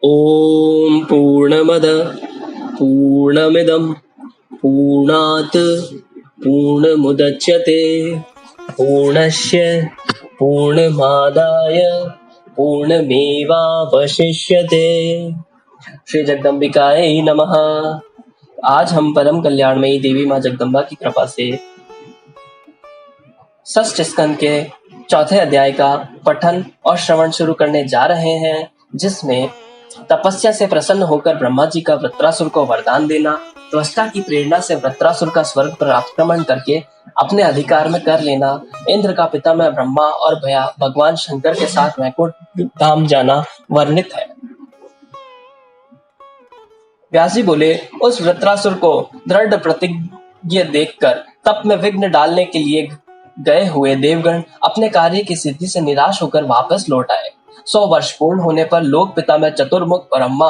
ॐ पूर्णमद पूर्णमिदं पूर्णात् पूर्णमुदच्यते पूर्णस्य पूर्णमादाय पूर्णमेवावशिष्यते। श्री जगदम्बिकायै नमः। आज हम परम कल्याणमयी देवी माँ जगदम्बा की कृपा से षष्ठ स्कंद के चौथे अध्याय का पठन और श्रवण शुरू करने जा रहे हैं, जिसमें तपस्या से प्रसन्न होकर ब्रह्मा जी का वृत्रासुर को वरदान देना, त्वष्टा की प्रेरणा से वृत्रासुर का स्वर्ग पर आक्रमण करके अपने अधिकार में कर लेना, इंद्र का पितामह ब्रह्मा और भगवान शंकर के साथ वैकुंठ धाम जाना वर्णित है। व्यास जी बोले, उस वृत्रासुर को दृढ़ प्रतिज्ञ देखकर तप में विघ्न डालने के लिए गए हुए देवगण अपने कार्य की सिद्धि से निराश होकर वापस लौट आए। 100 वर्ष पूर्ण होने पर लोक पिता में चतुर्मुख ब्रह्मा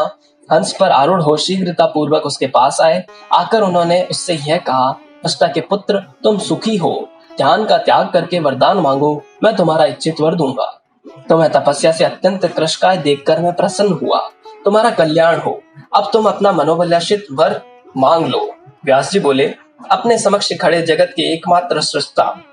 हंस पर आरूढ़ हो शीघ्रता पूर्वक उसके पास आए। आकर उन्होंने उससे यह कहा, त्वष्टा के पुत्र, तुम सुखी हो, ध्यान का त्याग करके वरदान मांगो, मैं तुम्हारा इच्छित वर दूंगा। तुम्हें तपस्या से अत्यंत कृशकाय देखकर मैं प्रसन्न हुआ, तुम्हारा कल्याण हो, अब तुम अपना मनोभिलाषित वर मांग लो। व्यास जी बोले, अपने समक्ष खड़े जगत के एकमात्र सृष्टा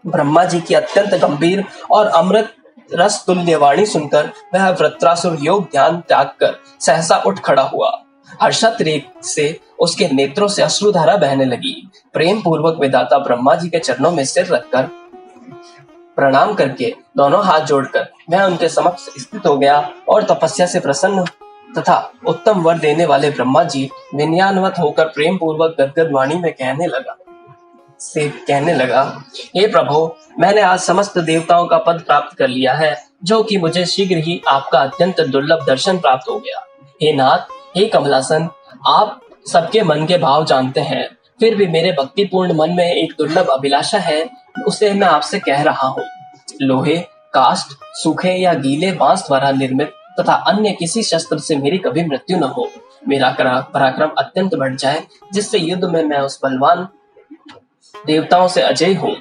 ब्रह्मा जी की अत्यंत गंभीर और अमृत रस तुल्य वाणी सुनकर वह वृत्रासुर योग ध्यान त्याग कर सहसा उठ खड़ा हुआ। हर्षातिरेक से उसके नेत्रों से अश्रुधारा बहने लगी। प्रेम पूर्वक विधाता ब्रह्मा जी के चरणों में सिर रखकर प्रणाम करके दोनों हाथ जोड़कर वह उनके समक्ष स्थित हो गया और तपस्या से प्रसन्न तथा उत्तम वर देने वाले ब्रह्मा जी विनयान्वित होकर प्रेम पूर्वक गदगद वाणी में कहने लगा, हे प्रभु, मैंने आज समस्त देवताओं का पद प्राप्त कर लिया है, जो कि मुझे शीघ्र ही आपका अत्यंत दुर्लभ दर्शन प्राप्त हो गया। हे नाथ, हे कमलासन, आप सबके मन के भाव जानते हैं, फिर भी मेरे भक्तिपूर्ण मन में एक दुर्लभ अभिलाषा है, उसे मैं आपसे कह रहा हूँ। लोहे, काष्ठ, सूखे या गीले बांस द्वारा निर्मित तथा अन्य किसी शस्त्र से मेरी कभी मृत्यु न हो। मेरा पराक्रम अत्यंत बढ़ जाए, जिससे युद्ध में मैं उस बलवान देवताओं से अजय हूँ।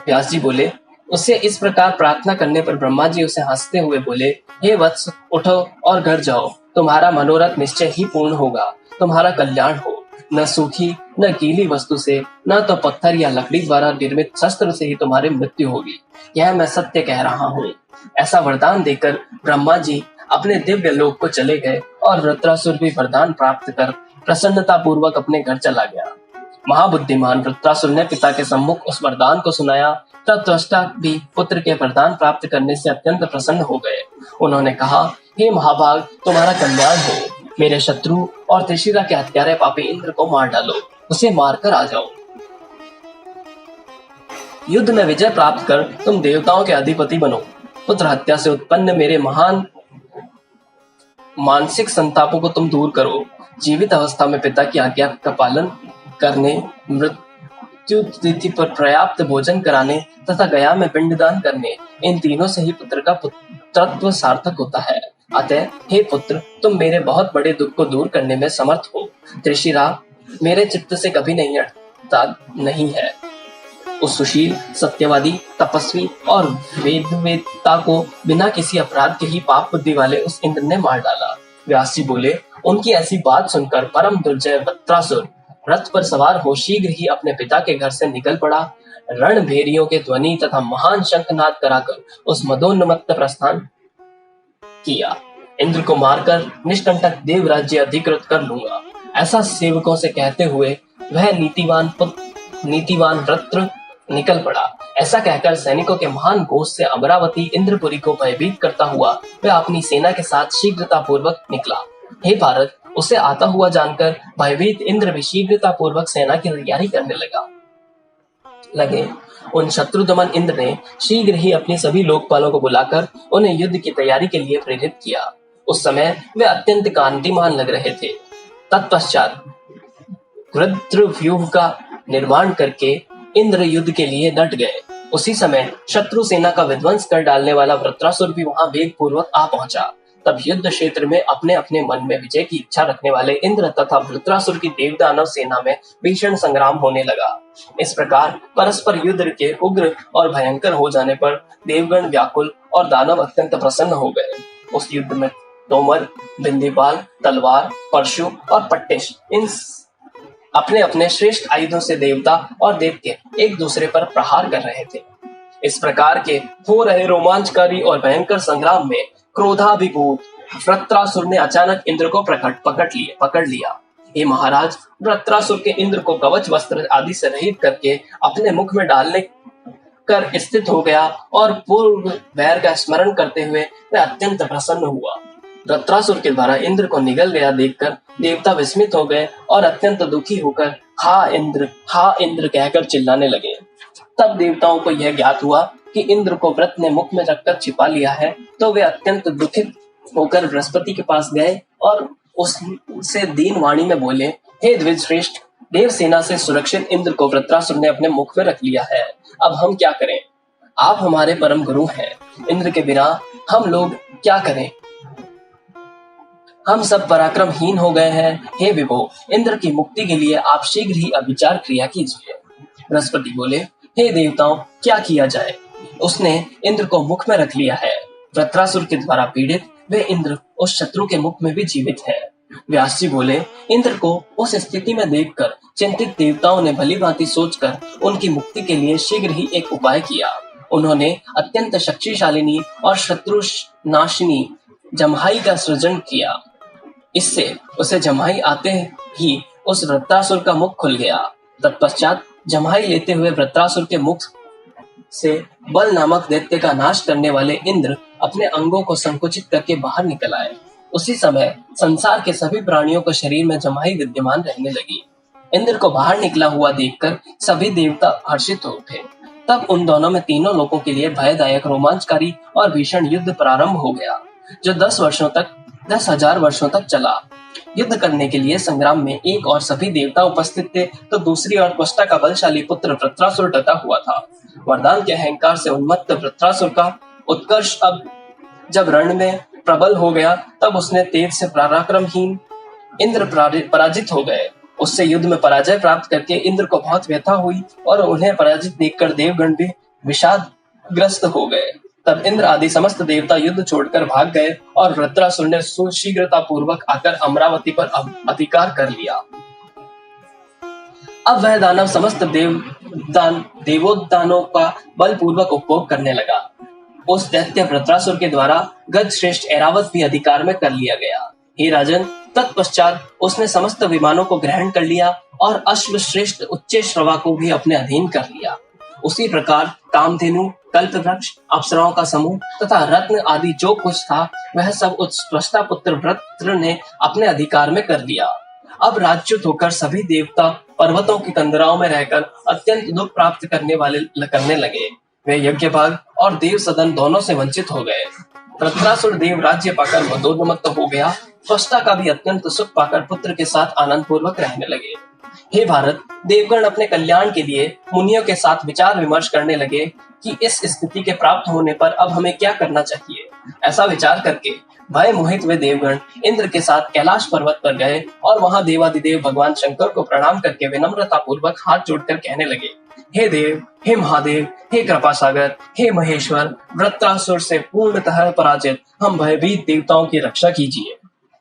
व्यास जी बोले, उससे इस प्रकार प्रार्थना करने पर ब्रह्मा जी उसे हंसते हुए बोले, हे वत्स, उठो और घर जाओ, तुम्हारा मनोरथ निश्चय ही पूर्ण होगा, तुम्हारा कल्याण हो। न सूखी न गीली वस्तु से, न तो पत्थर या लकड़ी द्वारा निर्मित शस्त्र से ही तुम्हारी मृत्यु होगी, यह मैं सत्य कह रहा हूँ। ऐसा वरदान देकर ब्रह्मा जी अपने दिव्य लोक को चले गए और वृत्रासुर भी वरदान प्राप्त कर प्रसन्नता पूर्वक अपने घर चला गया। महाबुद्धिमान वृत्रासुर ने पिता के सम्मुख उस वरदान को सुनाया, तब त्वष्टा भी पुत्र के वरदान प्राप्त करने से अत्यंत प्रसन्न हो गए। उन्होंने कहा, हे महाभाग, तुम्हारा कल्याण हो, मेरे शत्रु और त्रिशिरा के हत्यारे पापी इंद्र को मार डालो, उसे मारकर आ जाओ। युद्ध में विजय प्राप्त कर तुम देवताओं के अधिपति बनो। पुत्र हत्या से उत्पन्न मेरे महान मानसिक संतापों को तुम दूर करो। जीवित अवस्था में पिता की आज्ञा का पालन करने, मृत्यु तिथि पर पर्याप्त भोजन कराने तथा गया में पिंडदान करने, इन तीनों से ही पुत्र का पुत्रत्व सार्थक होता है। अतः हे पुत्र, तुम मेरे बहुत बड़े दुख को दूर करने में समर्थ हो। त्रिशिरा मेरे चित्त से कभी नहीं हटता नहीं है। उस सुशील, सत्यवादी, तपस्वी और वेदवेत्ता को बिना किसी अपराध के ही पाप बुद्धि वाले उस इंद्र ने मार डाला। व्यास जी बोले, उनकी ऐसी बात सुनकर परम दुर्जय वृत्रासुर रथ पर सवार हो शीघ्र ही अपने पिता के घर से निकल पड़ा। रणभेरियों के ध्वनि तथा महान शंखनाद कराकर उस मदोन्मत्त प्रस्थान किया। इंद्र को मारकर निष्कंटक देव राज्य अधिकृत कर लूंगा, ऐसा सेवकों से कहते हुए वह नीतिवान वृत्र निकल पड़ा। ऐसा कहकर सैनिकों के महान घोष से अमरावती इंद्रपुरी को भयभीत करता हुआ वह अपनी सेना के साथ शीघ्रता पूर्वक निकला। हे भारत, उसे आता हुआ जानकर भयभीत इंद्र भी शीघ्रता पूर्वक सेना की तैयारी करने लगे। उन शत्रुदमन इंद्र ने शीघ्र ही अपनी सभी लोकपालों को बुलाकर उन्हें युद्ध की तैयारी के लिए प्रेरित किया। उस समय वे अत्यंत कांतिमान लग रहे थे। तत्पश्चात रुद्रव्यूह का निर्माण करके इंद्र युद्ध के लिए डट गए। उसी समय शत्रु सेना का विध्वंस कर डालने वाला वृत्रासुर भी वहां वेग पूर्वक आ पहुंचा। तब युद्ध क्षेत्र में अपने अपने मन में विजय की इच्छा रखने वाले इंद्र तथा वृत्रासुर की देवदानव सेना में भीषण संग्राम होने लगा। इस प्रकार परस्पर युद्ध के उग्र और भयंकर हो जाने पर देवगण व्याकुल और दानव अत्यंत प्रसन्न हो गए। उस युद्ध में तोमर, बिंदीपाल, तलवार, परशु और पट्टिश इन अपने अपने श्रेष्ठ आयुधों से देवता और दैत्य एक दूसरे पर प्रहार कर रहे थे। इस प्रकार के हो रहे रोमांचकारी और भयंकर संग्राम में क्रोधाभिभूत वृत्रासुर ने अचानक इंद्र को पकड़ लिया। हे महाराज, वृत्रासुर के इंद्र को कवच वस्त्र आदि से रहित करके अपने मुख में डालने कर स्थित हो गया और पूर्व वैर का स्मरण करते हुए वह अत्यंत प्रसन्न हुआ। वृत्रासुर के द्वारा इंद्र को निगल गया देखकर देवता विस्मित हो गए और अत्यंत दुखी होकर हा इंद्र कहकर चिल्लाने लगे। तब देवताओं को यह ज्ञात हुआ कि इंद्र को व्रत ने मुख में रखकर छिपा लिया है, तो वे अत्यंत दुखित होकर बृहस्पति के पास गए और उससे दीन वाणी में बोले, हे द्विज श्रेष्ठ, देव सेना से सुरक्षित इंद्र को वृत्रासुर ने अपने मुख में रख लिया है। अब हम क्या करें? आप हमारे परम गुरु हैं। इंद्र के बिना हम लोग क्या करें? हम सब पराक्रमहीन हो गए हैं। हे विभो, इंद्र की मुक्ति के लिए आप शीघ्र ही अभिचार क्रिया कीजिए। बृहस्पति बोले, हे देवताओं, क्या किया जाए? उसने इंद्र को मुख में रख लिया है। वृत्रासुर के द्वारा पीड़ित वे इंद्र उस शत्रु के मुख में भी जीवित है। व्यास जी बोले, इंद्र को उस स्थिति में देखकर चिंतित देवताओं ने भली भांति सोचकर उनकी मुक्ति के लिए शीघ्र ही एक उपाय किया। उन्होंने अत्यंत शक्तिशालिनी और शत्रु नाशिनी जम्हाई का सृजन किया। इससे उसे जम्हाई आते ही उस वृत्रासुर का मुख खुल गया। तत्पश्चात जम्हाई लेते हुए वृत्रासुर के मुख से बल नामक दैत्य का नाश करने वाले इंद्र अपने अंगों को संकुचित करके बाहर निकल आए। उसी समय संसार के सभी प्राणियों को शरीर में जम्हाई विद्यमान रहने लगी। इंद्र को बाहर निकला हुआ देखकर सभी देवता हर्षित हो उठे। तब उन दोनों में तीनों लोगों के लिए भयदायक, रोमांचकारी और भीषण युद्ध प्रारंभ हो गया, जो 10,000 वर्षों तक चला। युद्ध करने के लिए संग्राम में एक और सभी देवता उपस्थित थे, तो दूसरी ओर त्वष्टा का बलशाली पुत्र वृत्रासुर डटा हुआ था। वरदान के अहंकार से उन्मत्त वृत्रासुर का उत्कर्ष अब जब रण में प्रबल हो गया, तब उसने तेज से पराक्रमहीन इंद्र पराजित हो गए। उससे युद्ध में पराजय प्राप्त करके इंद्र को बहुत व्यथा हुई और उन्हें पराजित देखकर देवगण भी विषादग्रस्त हो गए। तब इंद्र आदि समस्त देवता युद्ध छोड़कर भाग गए और वृत्रासुर ने सुशीघ्रता पूर्वक आकर अमरावती पर अधिकार कर लिया। अब वह दानव समस्त देवोद्दानों का बलपूर्वक उपभोग करने लगा। उस दैत्य वृत्रासुर के द्वारा गज श्रेष्ठ ऐरावत भी अधिकार में कर लिया गया। हे राजन, तत्पश्चात उसने समस्त विमानों को ग्रहण कर लिया और अश्व श्रेष्ठ उच्च श्रवा को भी अपने अधीन कर लिया। उसी प्रकार कामधेनु, कल्प वृक्ष, अप्सराओं का समूह तथा रत्न आदि जो कुछ था, वह सब उस त्वष्टा पुत्र वृत्र ने अपने अधिकार में कर लिया। अब राज्युत होकर सभी देवता पर्वतों की कंदराओं में रहकर अत्यंत दुख प्राप्त करने लगे। वे यज्ञ भाग और देव सदन दोनों से वंचित हो गए। वृत्रासुर देव राज्य पाकर मदोन्मत्त हो गया। त्वष्टा का भी अत्यंत सुख पाकर पुत्र के साथ आनंद पूर्वक रहने लगे। हे भारत, देवगण अपने कल्याण के लिए मुनियों के साथ विचार विमर्श करने लगे कि इस स्थिति के प्राप्त होने पर अब हमें क्या करना चाहिए। ऐसा विचार करके भय मोहित वे देवगण इंद्र के साथ कैलाश पर्वत पर गए और वहां देवादिदेव भगवान शंकर को प्रणाम करके विनम्रता पूर्वक हाथ जोड़कर कहने लगे, हे देव, हे महादेव, हे कृपा सागर, हे महेश्वर, वृत्रासुर से पूर्णतः पराजित हम भयभीत देवताओं की रक्षा कीजिए।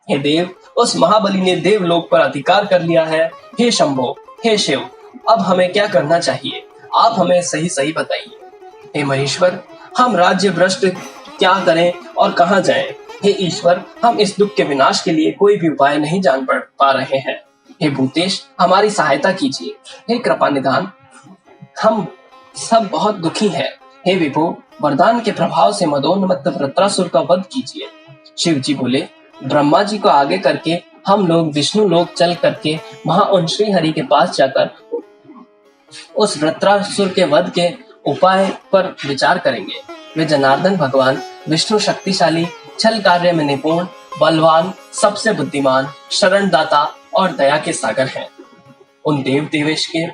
हे देव, उस महाबली ने देवलोक पर अधिकार कर लिया है। हे शंभो, हे शिव, अब हमें क्या करना चाहिए? आप हमें सही सही बताइए। हे महेश्वर, हम राज्य भ्रष्ट क्या करें और कहाँ जाएं? हे ईश्वर, हम इस दुख के विनाश के लिए कोई भी उपाय नहीं जान पा रहे हैं। हे भूतेश, हमारी सहायता कीजिए। हे कृपा निधान, हम सब बहुत दुखी हैं। हे विभो, वरदान के प्रभाव से मदोन्मत्त वृत्रासुर का वध कीजिए। शिव जी बोले, ब्रह्मा जी को आगे करके हम लोग विष्णु लोक चल करके वहां उन श्री हरि के पास जाकर उस वृत्रासुर के वध के उपाय पर विचार करेंगे। वे जनार्दन भगवान विष्णु शक्तिशाली, छल कार्य में निपुण, बलवान, सबसे बुद्धिमान, शरणदाता और दया के सागर हैं। उन देव देवेश के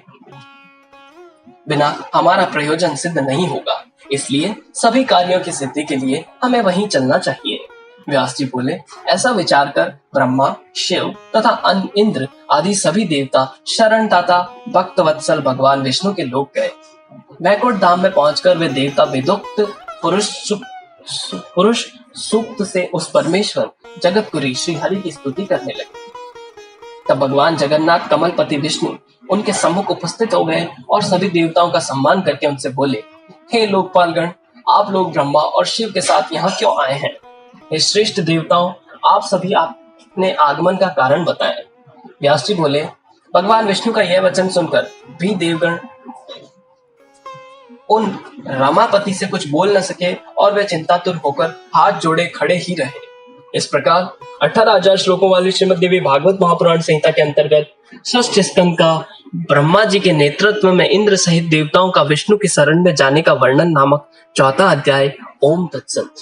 बिना हमारा प्रयोजन सिद्ध नहीं होगा, इसलिए सभी कार्यों की सिद्धि के लिए हमें वहीं चलना चाहिए। व्यास जी बोले, ऐसा विचार कर ब्रह्मा, शिव तथा इंद्र आदि सभी देवता शरणदाता भक्तवत्सल भगवान विष्णु के लोक गए। वैकुंठ धाम में पहुंचकर वे देवता विदुक्त पुरुष सूक्त से उस परमेश्वर जगतपुरी श्री हरि की स्तुति करने लगे। तब भगवान जगन्नाथ कमलपति विष्णु उनके सम्मुख उपस्थित हो गए और सभी देवताओं का सम्मान करके उनसे बोले, हे लोकपालगण, आप लोग ब्रह्मा और शिव के साथ यहाँ क्यों आए हैं? हे श्रेष्ठ देवताओं, आप सभी अपने आगमन का कारण बताएं। व्यास जी बोले, भगवान विष्णु का यह वचन सुनकर भी देवगण उन रमापति से कुछ बोल न सके और वे चिंतातुर होकर हाथ जोड़े खड़े ही रहे। इस प्रकार 18,000 श्लोकों वाली श्रीमद् देवी भागवत महापुराण संहिता के अंतर्गत षष्ठ स्कंद का ब्रह्मा जी के नेतृत्व में इंद्र सहित देवताओं का विष्णु की शरण में जाने का वर्णन नामक चौथा अध्याय ओम तत्सत।